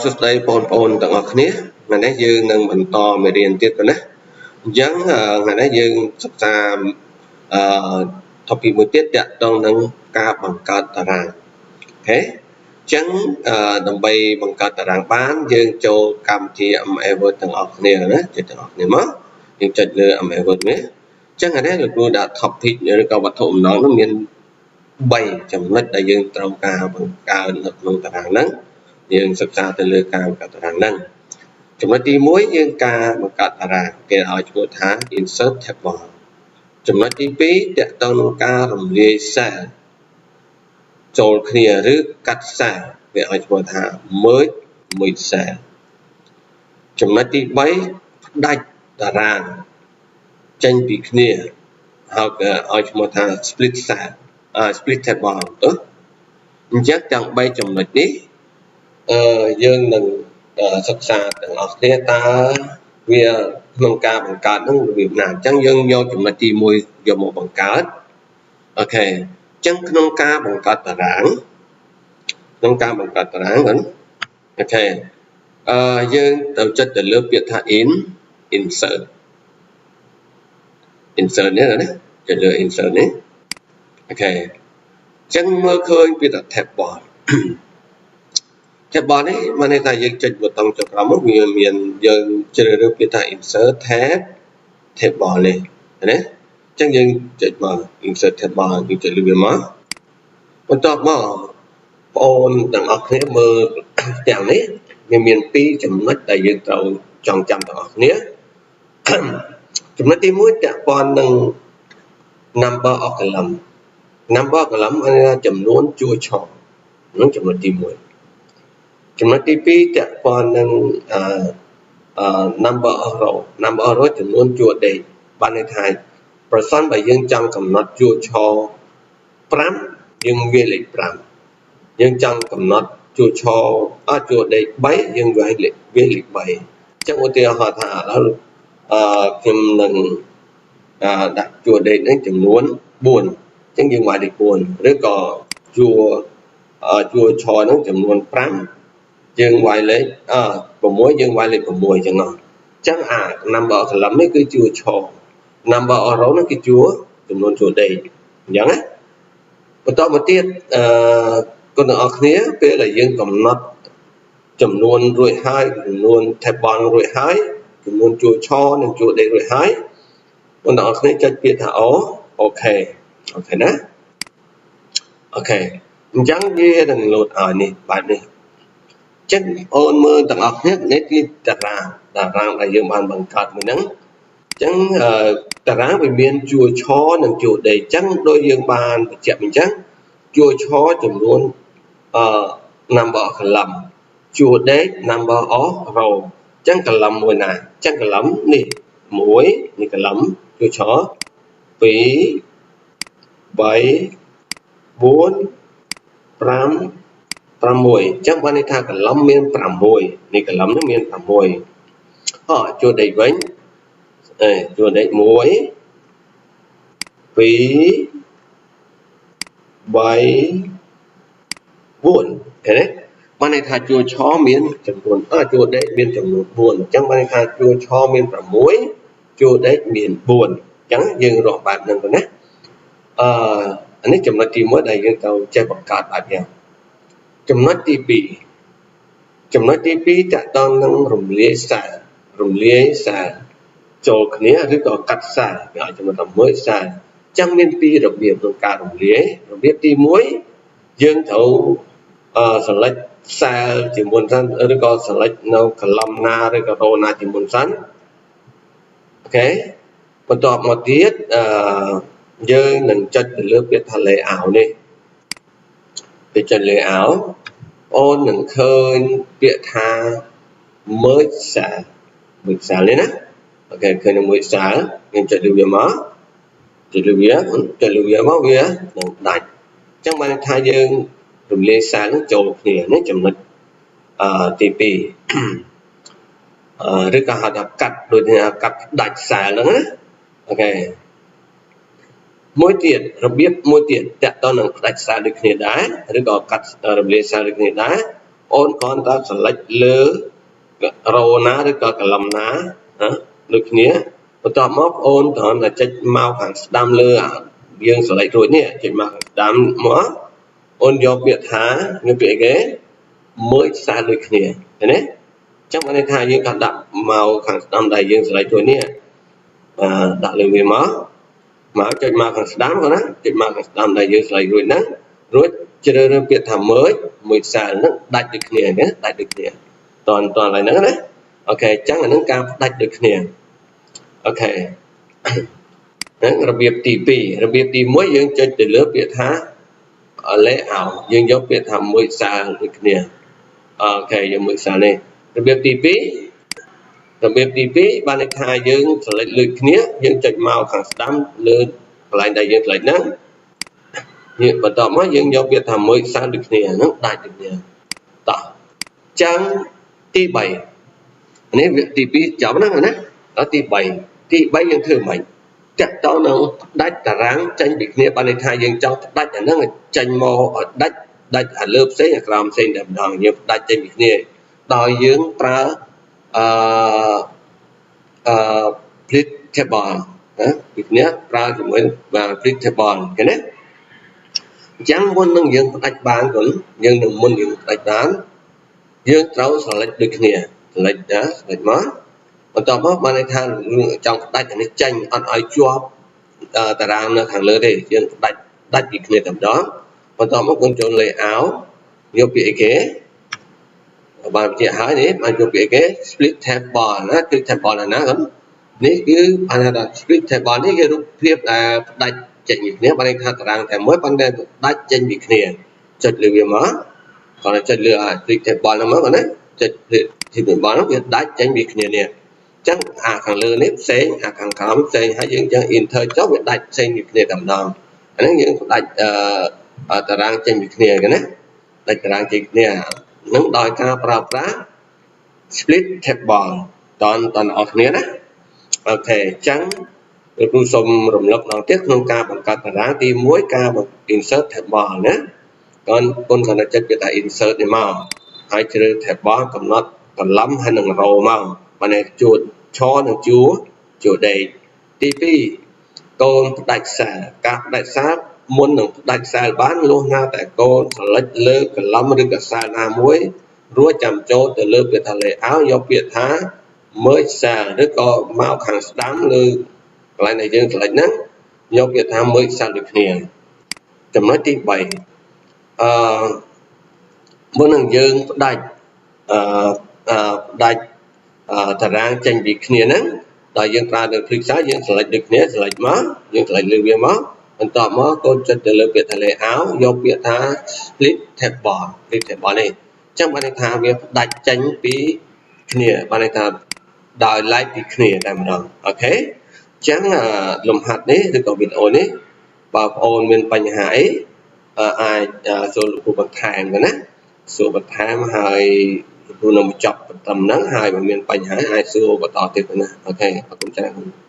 សួស្តីបងប្អូនទាំងអស់គ្នាថ្ងៃនេះយើងនឹងបន្តមេរៀនទៀតប៉ុណ្ណាអញ្ចឹងថ្ងៃនេះយើងសិក្សាtopic មួយទៀតទាក់ទងនឹងការបង្កើតតារាងអូខេអញ្ចឹងដើម្បីបង្កើតតារាងបានយើងចូលកម្មវិធី MAVert ទាំងអស់គ្នាណាចុចទាំងអស់គ្នាមកយើងចុចលើ MAVert នេះអញ្ចឹងថ្ងៃនេះលោកគ្រូដាក់ topic ឬក៏វត្ថុបំណងនោះមាន3ចំណុចដែលយើងត្រូវការបង្កើតនៅក្នុងតារាងហ្នឹងយើងសិក្សាទៅលើការបង្កើតតារាងហ្នឹងចំណុចទី1យើងការបង្កើតតារាងគេឲ្យឈ្មោះថា insert table ចំណុចទី2ទាក់ទងនឹងការរំលាយ cell ចូលគ្នាឬកាត់ cell គេឲ្យឈ្មោះថា merge មួយ cell ចំណុចទី3ផ្ដាច់តារាងចេញពីគ្នាហើយគេឲ្យឈ្មោះថា split cell split table ទៅអញ្ចឹងទាំង3ចំណុចនេះយើងនឹងសិក្សាទាំងអស់គ្នាតើវាក្នុងការបង្កើតនឹងរបៀបណាអញ្ចឹងយើងយកចំណុចទី1យកមកបង្កើតអូខេអញ្ចឹងក្នុងការបង្កើតតារាងហ្នឹងអូខេយើងត្រូវចុចទៅលើពាក្យថា insert នេះណាចុចលើ insert នេះអូខេអញ្ចឹងមើលឃើញពាក្យថា table table នេះមានន័យថាយើងចុចប៊ូតុងចុចក្រោមមកវាមានយើងជ្រើសរើសពាក្យថា insert tab table នេះណាអញ្ចឹងយើងចុចមក insert table យើងចុចលើវាមកបន្ទាប់មកបងប្អូនទាំងអស់គ្នាមើលទាំងនេះវាមាន2ចំណុចដែលយើងត្រូវចងចាំទាំងអស់គ្នាចំណុចទី1ពាក់ព័ន្ធនឹង number of column គឺចំនួនជួរឆនឹងចំណុចទី1ចំណុចទី2ពាក់ព័ន្ធនឹង number of row ចំនួនជួរដេកបានន័យថាប្រសិនបើយើងចង់កំណត់ជួរឆ5យើងវាយលេខ5យើងចង់កំណត់ជួរឆជួរដេក3យើងវាយលេខ3អញ្ចឹងឧទាហរណ៍ថាឥឡូវខ្ញុំនឹងដាក់ជួរដេកនេះចំនួន4អញ្ចឹងយើងវាយលេខ4ឬក៏ជួរឆហ្នឹងចំនួន5យើងវាយលេខ6យើងវាយលេខ6អញ្ចឹងអញ្ចឹងnumber of column នេះគឺជួរឆ number of row ហ្នឹងគឺជួរចំនួនជួរដេកអញ្ចឹងណាបន្តមកទៀតគុណទាំងអស់គ្នាពេលដែលយើងកំណត់ចំនួនរួចហើយចំនួន table រួចហើយចំនួនជួរឆនិងជួរដេករួចហើយគុណទាំងអស់គ្នាចុចពាក្យថាអូខេណាអូខេអញ្ចឹងវានឹងលោតឲ្យនេះបែបនេះអញ្ចឹងអូនមើលទាំងអស់គ្នានេះគឺតារាងដែលយើងបានបង្កើតមួយហ្នឹងអញ្ចឹងតារាងវាមានជួរឆនិងជួរដេកអញ្ចឹងដូចយើងបានបញ្ជាក់អញ្ចឹងជួរឆចំនួនnumber of column ជួរដេក number of row អញ្ចឹង column មួយណាអញ្ចឹង column នេះ1នេះ column ជួរឆ2 3 4 5 6អញ្ចឹងបានន័យថា column មាន6នេះ column នេះមាន6ជួរដេកវិញជួរដេក1 2 3 4 5 6ឃើញទេបានន័យថាជួរឆមានចំនួនជួរដេកមានចំនួន4អញ្ចឹងបានន័យថាជួរឆមាន6ជួរដេកមាន4អញ្ចឹងយើងរកបែបហ្នឹងទៅណាអានេះចំណុចទី1ដែលយើងត្រូវចេះបង្កើតបែបយ៉ាងចំណុចទី2តកតងនឹងរំលាយសារចូលគ្នាឬក៏កាត់សារគេឲ្យចំណុចថាមើលសារអញ្ចឹងមាន2របៀបក្នុងការរំលាយរបៀបទី1យើងត្រូវselect cell ជាមុនសិនឬក៏ select នៅ column ណាឬក៏ row ណាជាមុនសិនអូខេបន្ទាប់មកទៀតយើងនឹងចុចទៅលើពាក្យថា layout នេះពេលចុច layout អូននឹងឃើញពាក្យថា merge cell នេះណាអូខេឃើញ merge cell យើងចុចលើវាមកវានឹងដាច់អញ្ចឹងបានថាយើងរំលាយ cell នឹងចូលគ្នានេះចំណុចទី2ឬក៏ហៅថាកាត់ដូចថាកាត់ដាច់ cell ហ្នឹងណាអូខេរបៀបមួយទៀតតកតនឹងផ្ដាច់ cell ដូចគ្នាដែរឬក៏កាត់រំលាយ cell ដូចគ្នាដែរ អូនគ្រាន់តែ select លើ row ណាឬក៏ column ណាដូចគ្នាបន្ទាប់មកអូនគ្រាន់តែចុចមកខាងស្ដាំលើយើង select រួចនេះចុចមកខាងស្ដាំមកអូនយកពាក្យថាមានពាក្យអីគេ merge cell ដូចគ្នាឃើញទេអញ្ចឹងបានន័យថាយើងក៏ដាក់មកខាងស្ដាំដែលយើង select រួចនេះដាក់លើវាមកចុចមកខាងស្ដាំគាត់ណាចុចមកខាងស្ដាំដែលយើង select រួចហ្នឹងរួចជ្រើសរើសពាក្យថា merge cell ហ្នឹងដាច់ដូចគ្នាណាដាច់ដូចគ្នាតើឥឡូវហ្នឹងណាអូខេអញ្ចឹងអានឹងការផ្ដាច់ដូចគ្នាអូខេហ្នឹងរបៀបទី2របៀបទី1យើងចុចទៅលើពាក្យថា layout យើងយកពាក្យថា merge cell ដូចគ្នាអូខេយើងមើលសារនេះរបៀបទី2បានន័យថាយើង select លើគ្នាយើងចុចមកខាងស្ដាំលើកន្លែងដែលយើង select ហ្នឹងយើងបន្តមកយើងយកពាក្យថា merge cell ដូចគ្នាហ្នឹងដាច់ដូចគ្នាតោះចឹងទី3នេះទី2ចប់ណាដល់ទី3យើងធ្វើមិនចាក់តនឹងដាច់តារាងចេញពីគ្នាបានន័យថាយើងចង់ដាច់អាហ្នឹងចេញមកឲ្យដាច់អាលើផ្សេងអាក្រោមផ្សេងតែម្ដងយើងដាច់ចេញពីគ្នាដោយយើងប្រើsplit table ណាពីគ្នាប្រើជាមួយ split table ឃើញទេអញ្ចឹងមុននឹងយើងផ្ដាច់បានគាត់យើងនឹងមុនយើងផ្ដាច់បានយើងត្រូវ select ដូចគ្នា select ណា select មកបន្ទាប់មកបានន័យថាចង់ផ្ដាច់អានេះចេញអត់ឲ្យជាប់តារាងនៅខាងលើទេយើងផ្ដាច់ពីគ្នាតែម្ដងបន្ទាប់មកគាត់ចូល layout យកពាក្យអីគេបានបញ្ជាក់ហើយនេះបានយកពាក្យអីគេ split table ណាគឺ table ណាគាត់នេះគឺអានថា split table នេះគឺរូបភាពដែលផ្ដាច់ចេញពីគ្នាបានន័យថាតារាងតែមួយប៉ុន្តែផ្ដាច់ចេញពីគ្នាចុចលើវាមកគាត់ចុចលើ split table ហ្នឹងមកគាត់ណាចុច split table ហ្នឹងវាដាច់ចេញពីគ្នានេះអញ្ចឹងអាខាងលើនេះផ្សេងអាខាងក្រោមផ្សេងហើយយើងចឹង enter ចុះវាដាច់ផ្សេងពីគ្នាតែម្ដងអាហ្នឹងយើងផ្ដាច់តារាងចេញពីគ្នាគេណាដាច់តារាងចេញគ្នានឹងដោយការប្រើប្រាស់ split table តនអស់គ្នាណាអូខេអញ្ចឹងលោកគ្រូសូមរំលឹកម្ដងទៀតក្នុងការបង្កើតតារាងទី1ការ insert table ណាគុណគាត់ចុចពាក្យថា insert នេះមកហើយជ្រើស table កំណត់ column ហើយនឹង row មកបានន័យជួរឆនិងជួរដេកទី2កូនផ្ដាច់សារការផ្ដាច់សារមុននឹងផ្ដាច់សារបានលុះណាតែកូន select លើ column ឬក៏សារណាមួយរួចចាំចូលទៅលើពាក្យថា layout យកពាក្យថា merge cell ឬក៏មកខាងស្ដាំលើកន្លែងដែលយើង select ហ្នឹងយកពាក្យថា merge cell ដូចគ្នាចំណុចទី3មុននឹងយើងផ្ដាច់តារាងចេញពីគ្នាហ្នឹងដល់យើងប្រើលើ click សារយើង select ដូចគ្នា select មកយើង select លើវាមកបន្ទាប់មកកូនចុចទៅលើពាក្យថា layout យកពាក្យថា split table នេះអញ្ចឹងបានន័យថាវាផ្ដាច់ចេញពីគ្នាបានន័យថាដោយឡែកពីគ្នាតែម្ដងអូខេអញ្ចឹងលំហាត់នេះឬក៏វីដេអូនេះបើបងប្អូនមានបញ្ហាអីអាចសួរលោកគ្រូបន្ថែមទៅណាសួរបន្ថែមហើយលោកគ្រូនឹងបញ្ចប់ត្រឹមហ្នឹងហើយបើមានបញ្ហាអាចសួរបន្តទៀតទៅណាអូខេអរគុណច្រើន